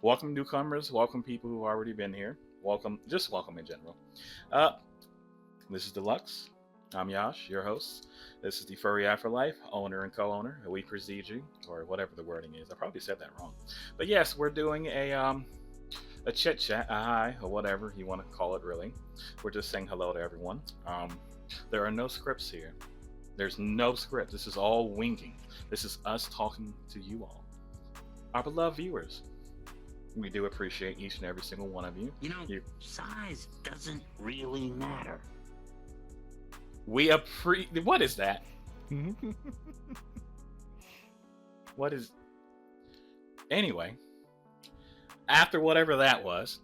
Welcome newcomers. Welcome people who've already been here. Welcome, just welcome in general. Uh, this is Deluxe. I'm Yash, your host. This is the Furry Afterlife, owner and co-owner. We precede you, or whatever the wording is. I probably said that wrong. But yes, we're doing a chit chat, a hi, or whatever you want to call it. Really, we're just saying hello to everyone. There are no scripts here. There's no script. This is all winging. This is us talking to you all, our beloved viewers. We do appreciate each and every single one of you. Size doesn't really matter. What is that? What is? Anyway, after whatever that was,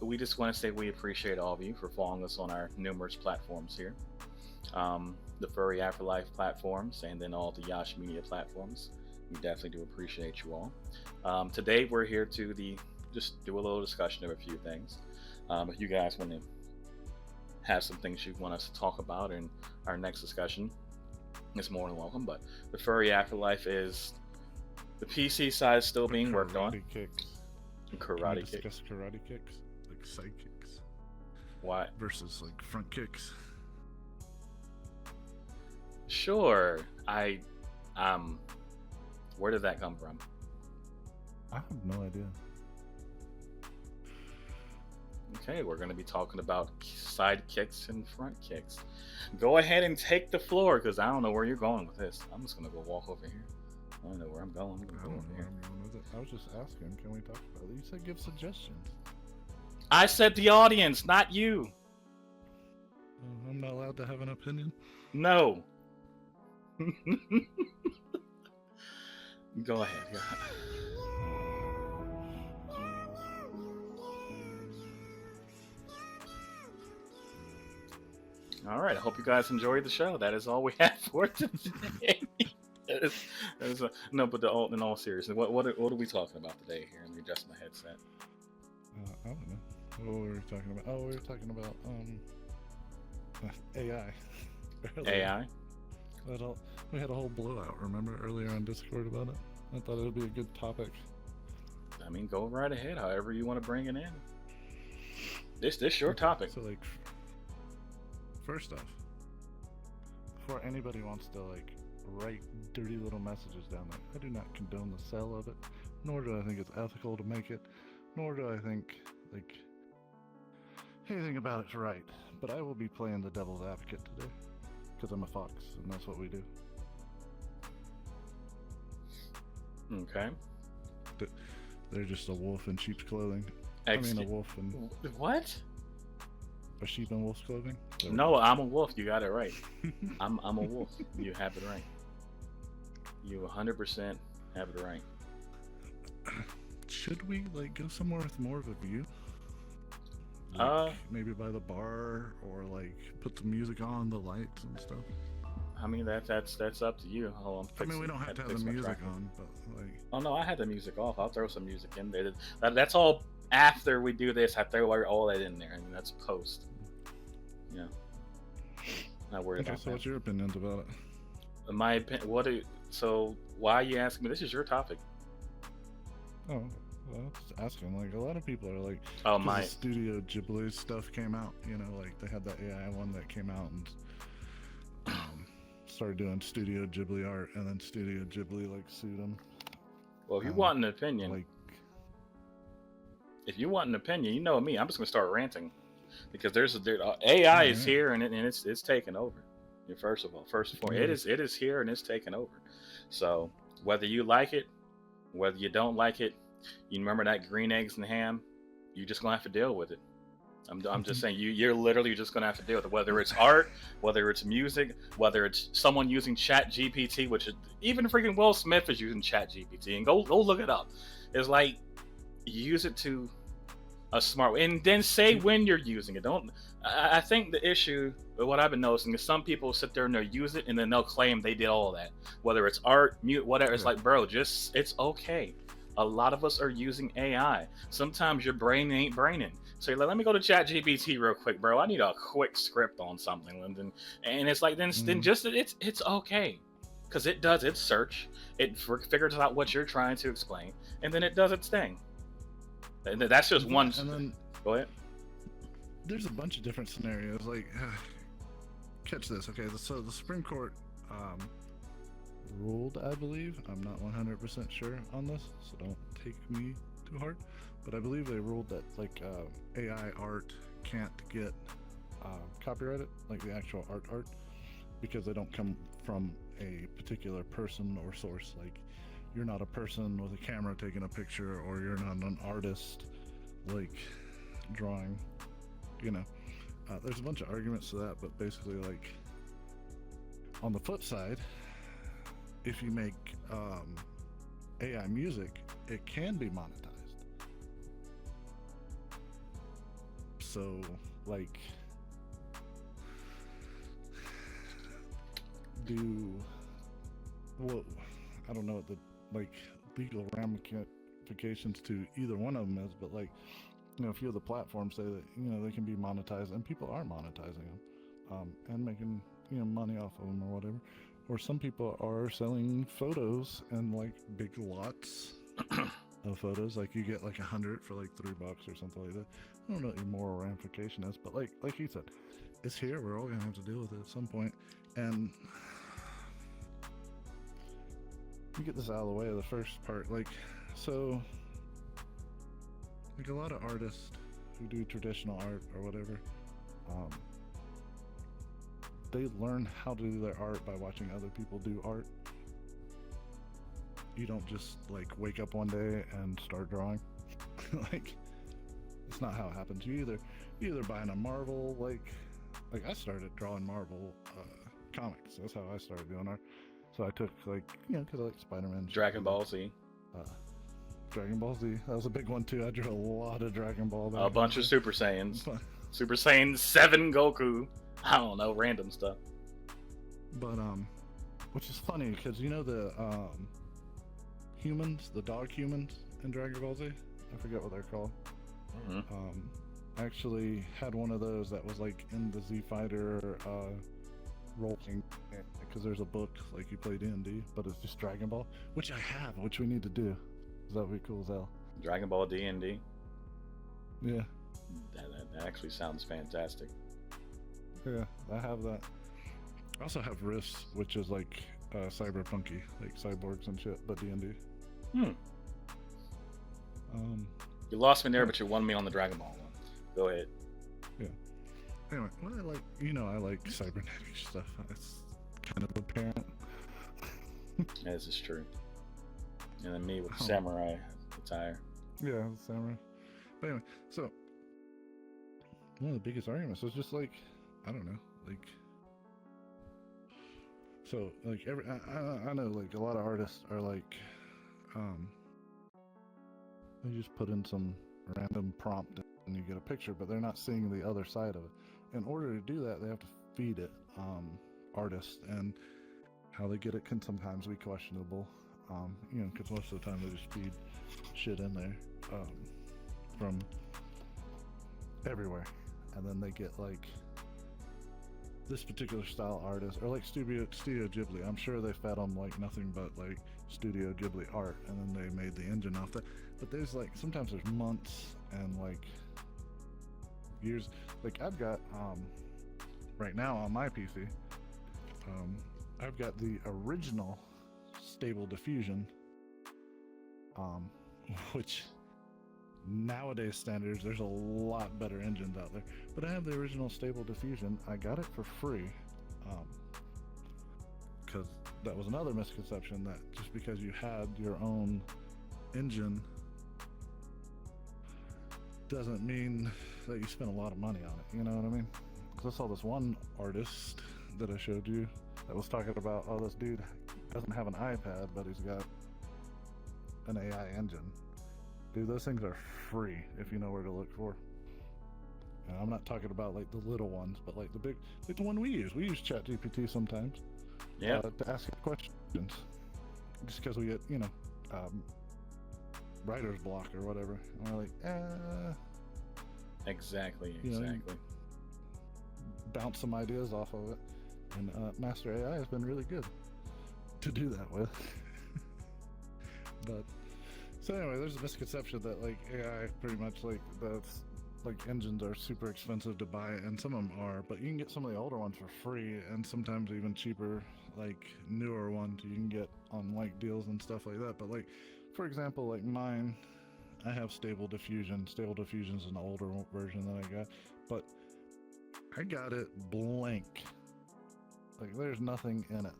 we just want to say we appreciate all of you for following us on our numerous platforms here. The Furry Afterlife platforms, and then all the Yash Media platforms. We definitely do appreciate you all. Today we're here to just do a little discussion of a few things. If you guys want to have some things you want us to talk about in our next discussion, it's more than welcome. But the Furry Afterlife is the PC side still being worked on. Kicks. Karate kicks. Discuss karate kicks, like side kicks. What? Versus like front kicks. Sure. Where did that come from? I have no idea. Okay, we're going to be talking about side kicks and front kicks. Go ahead and take the floor, because I don't know where you're going with this. I'm just going to go walk over here. I don't know where I'm going. I don't know where I'm going with it. I was just asking, can we talk about it? You said give suggestions. I said the audience, not you. I'm not allowed to have an opinion? No. Go ahead. All right. I hope you guys enjoyed the show. That is all we have for today. No, but in all seriousness, what are we talking about today here? Let me adjust my headset. I don't know. What were we talking about? Oh, we were talking about AI. AI? We had a whole blowout, remember, earlier on Discord about it? I thought it would be a good topic. I mean, go right ahead, however you want to bring it in. This your topic. So, like, first off, before anybody wants to, like, write dirty little messages down there, I do not condone the sale of it, nor do I think it's ethical to make it, nor do I think, like, anything about it's right. But I will be playing the devil's advocate today, because I'm a fox, and that's what we do. Okay. They're just a wolf in sheep's clothing. A wolf in... What? A sheep in wolf's clothing? So... No, I'm a wolf. You got it right. I'm a wolf. You have it right. You 100% have it right. Should we, like, go somewhere with more of a view? Maybe by the bar, or, like, put the music on, the lights and stuff? I mean, that's up to you. We don't have to have the music on, but like... Oh no, I had the music off. I'll throw some music in there. That's all after we do this. I throw all that in there. I mean, that's post. Yeah. Not worried about that. So what's your opinions about it? My opinion. So why are you asking me? This is your topic. Oh, well, just asking. Like, a lot of people are like, oh my, the Studio Ghibli stuff came out. You know, like they had that AI one that came out and started doing Studio Ghibli art, and then Studio Ghibli like sued them. Well, if you want an opinion, you know me. I'm just gonna start ranting because there's AI is here and it's taking over. First of all, it is here and it's taking over. So whether you like it, whether you don't like it, you remember that green eggs and ham, you're just gonna have to deal with it. I'm just saying, you're literally just gonna have to deal with it. Whether it's art, whether it's music, whether it's someone using Chat GPT, which is even freaking Will Smith is using Chat GPT, and go look it up. It's like, use it to a smart way, and then say when you're using it. I think the issue with what I've been noticing is some people sit there and they'll use it, and then they'll claim they did all that. Whether it's art, whatever, it's like, bro, it's okay. A lot of us are using AI. Sometimes your brain ain't braining. So you're like, let me go to ChatGPT real quick, bro. I need a quick script on something. And it's like, then just, it's okay. Because it does its search. It figures out what you're trying to explain. And then it does its thing. And that's just one. And then Go ahead. there's a bunch of different scenarios. Like, catch this, okay? So the Supreme Court ruled, I believe. I'm not 100% sure on this, so don't take me too hard. But I believe they ruled that like AI art can't get copyrighted, like the actual art, because they don't come from a particular person or source. Like, you're not a person with a camera taking a picture, or you're not an artist like drawing, you know. There's a bunch of arguments to that, but basically, like, on the flip side, if you make AI music, it can be monetized. So, like, I don't know what the like legal ramifications to either one of them is, but like, you know, a few of the platforms say that, you know, they can be monetized, and people are monetizing them, and making, you know, money off of them or whatever. Or some people are selling photos and like big lots of photos. Like, you get like 100 for like $3 or something like that. I don't know what your moral ramification is, but like you said, it's here. We're all gonna have to deal with it at some point. And you get this out of the way of the first part. Like, so, like, a lot of artists who do traditional art or whatever, they learn how to do their art by watching other people do art. You don't just like wake up one day and start drawing. Like, it's not how it happens. You either buying a Marvel, like I started drawing Marvel comics. That's how I started doing art. So I took, like, you know, because I like Spider-Man. Dragon Ball Z. Dragon Ball Z. That was a big one too. I drew a lot of Dragon Ball. A bunch of Super Saiyans. Super Saiyan 7 Goku. I don't know, random stuff. But which is funny because, you know, the humans, the dog humans in Dragon Ball Z. I forget what they're called. Mm-hmm. I actually had one of those that was like in the Z Fighter role playing, because there's a book like you play D&D, but it's just Dragon Ball, which I have, which we need to do. That would be cool as hell. Dragon Ball D&D. Yeah. That actually sounds fantastic. Yeah, I have that. I also have Rifts, which is like cyberpunky, like cyborgs and shit, but D&D. You lost me there, but you won me on the Dragon Ball one. Go ahead. Yeah. Anyway, what I like, you know, I like cybernetic stuff. It's kind of apparent. This is true. And then me with the samurai attire. Yeah, samurai. But anyway, so one of the biggest arguments was just like, I don't know, like, so like I know like a lot of artists are like, they just put in some random prompt and you get a picture, but they're not seeing the other side of it. In order to do that, they have to feed it artists, and how they get it can sometimes be questionable. You know, because most of the time they just feed shit in there from everywhere, and then they get like this particular style artist, or like Studio Ghibli. I'm sure they fed them like nothing but like Studio Ghibli art, and then they made the engine off that. But there's like, sometimes there's months and like years. Like, I've got right now on my PC, I've got the original Stable Diffusion, which nowadays standards, there's a lot better engines out there, but I have the original Stable Diffusion. I got it for free, because that was another misconception, that just because you had your own engine doesn't mean that you spent a lot of money on it, you know what I mean? Because I saw this one artist that I showed you that was talking about, oh, this dude doesn't have an iPad, but he's got an AI engine. Dude, those things are free if you know where to look for. And I'm not talking about like the little ones, but like the big, like the one we use. We use ChatGPT sometimes. Yeah. To ask it questions. Just because we get, you know, writer's block or whatever. And we're like, Exactly. you know, bounce some ideas off of it. And Master AI has been really good to do that with. But So anyway, there's a misconception that like AI pretty much like that's like engines are super expensive to buy, and some of them are, but you can get some of the older ones for free, and sometimes even cheaper, like newer ones you can get on like deals and stuff like that. But like, for example, like mine, I have Stable Diffusion. Stable Diffusion is an older version that I got, but I got it blank. Like there's nothing in it.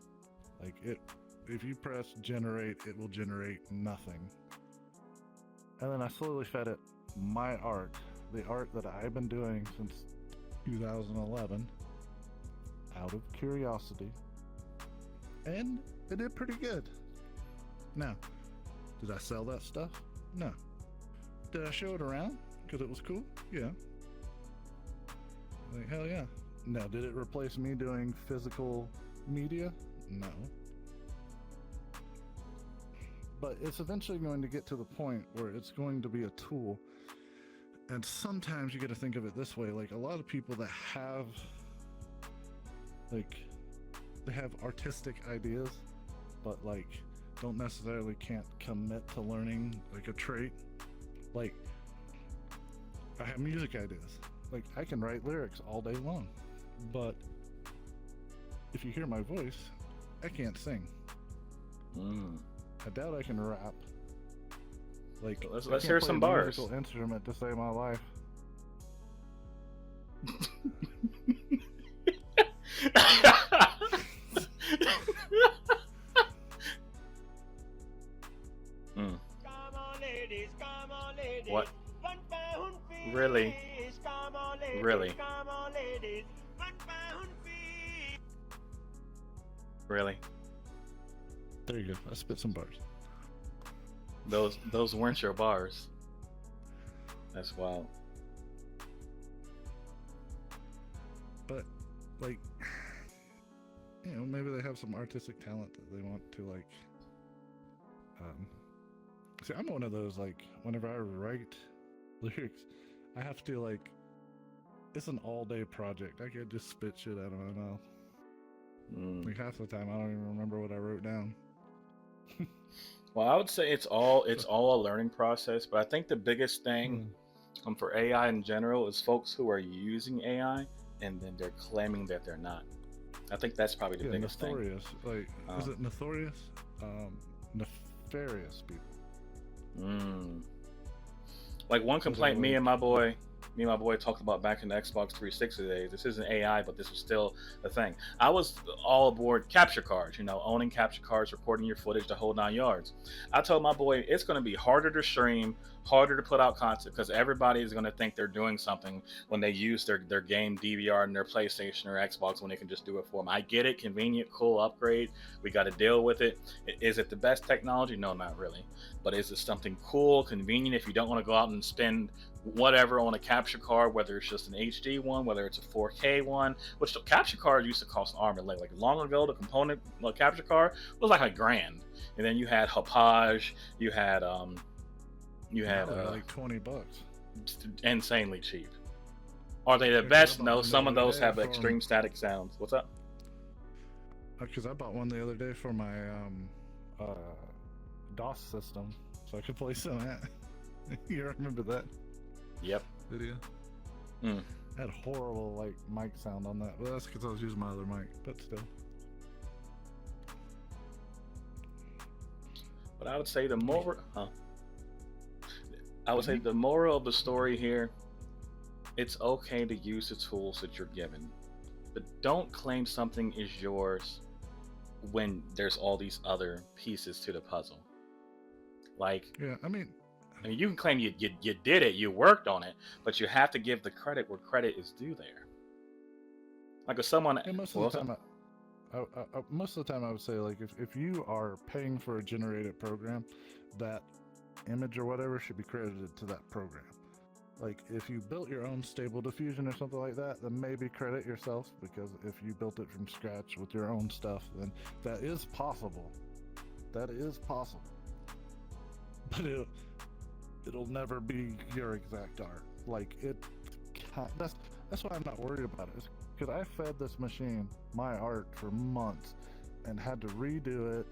Like it, if you press generate, it will generate nothing. And then I slowly fed it my art, the art that I've been doing since 2011, out of curiosity. And it did pretty good. Now, did I sell that stuff? No. Did I show it around because it was cool? Yeah. Like, hell yeah. Now, did it replace me doing physical media? No. But it's eventually going to get to the point where it's going to be a tool. And sometimes you got to think of it this way. Like a lot of people that have, like, they have artistic ideas, but like don't necessarily can't commit to learning like a trait. Like, I have music ideas. Like, I can write lyrics all day long. But if you hear my voice, I can't sing. I doubt I can rap. Like, let's hear some bars. Musical instrument to save my life. What? Really? Really? Really? There you go. I spit some bars. Those weren't your bars. That's wild. But like, you know, maybe they have some artistic talent that they want to like. See, I'm one of those like whenever I write lyrics, I have to like. It's an all-day project. I can't just spit shit out of my mouth. Like half the time, I don't even remember what I wrote down. Well, I would say it's all a learning process, but I think the biggest thing for AI in general is folks who are using AI and then they're claiming that they're not. I think that's probably the biggest nefarious. thing. Like, is it nefarious? Nefarious people. Like one complaint me and my boy talked about back in the Xbox 360 days. This isn't AI, but this was still a thing. I was all aboard capture cards, you know, owning capture cards, recording your footage, the whole 9 yards. I told my boy it's going to be harder to stream, harder to put out content because everybody is going to think they're doing something when they use their game DVR and their PlayStation or Xbox when they can just do it for them. I get it, convenient, cool upgrade. We got to deal with it. Is it the best technology? No, not really. But is it something cool, convenient if you don't want to go out and spend whatever on a capture card, whether it's just an HD one, whether it's a 4K one, which the capture card used to cost an arm and leg. Like long ago, the component capture card was like $1,000, and then you had Hauppauge, you had like $20, insanely cheap. Are they the best? No, some of those have extreme static sounds. What's up? Because I bought one the other day for my DOS system, so I could play some of that. You remember that? Yep. Video. Had horrible like mic sound on that, but that's because I was using my other mic. But still. But I would say the moral. I would say the moral of the story here. It's okay to use the tools that you're given, but don't claim something is yours when there's all these other pieces to the puzzle. Like. Yeah, I mean, you can claim you did it, you worked on it, but you have to give the credit where credit is due there. Like if someone... Yeah, most of the time I would say, like, if you are paying for a generated program, that image or whatever should be credited to that program. Like, if you built your own Stable Diffusion or something like that, then maybe credit yourself, because if you built it from scratch with your own stuff, then that is possible. That is possible. But it'll never be your exact art. Like that's why I'm not worried about it. Because I fed this machine my art for months and had to redo it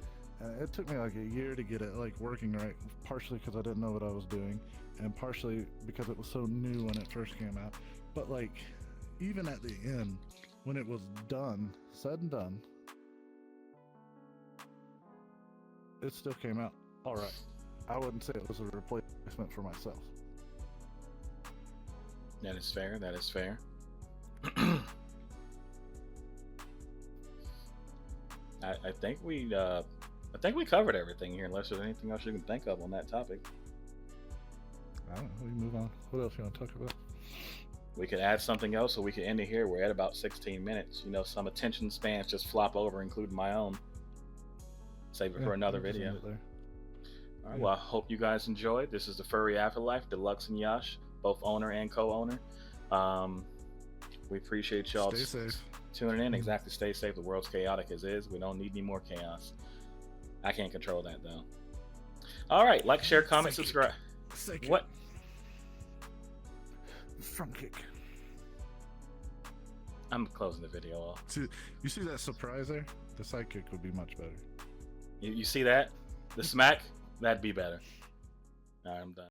And it took me like a year to get it like working right, partially because I didn't know what I was doing, and partially because it was so new when it first came out. But like, even at the end, when it was done, said and done, it still came out all right. I wouldn't say it was a replacement for myself. That is fair. That is fair. I think we covered everything here. Unless there's anything else you can think of on that topic. I don't know. We move on. What else you want to talk about? We could add something else, or we could end it here. We're at about 16 minutes. You know, some attention spans just flop over, including my own. Save it for another video. All right. Well, I hope you guys enjoyed. This is the Furry Afterlife, Deluxe and Yash, both owner and co-owner. We appreciate y'all tuning in. Exactly. Stay safe. The world's chaotic as is. We don't need any more chaos. I can't control that though. All right. Like, share, comment, subscribe. What? Front kick. I'm closing the video off. See, you see that surprise there? The side kick would be much better. You see that? The smack? That'd be better. All right, I'm done.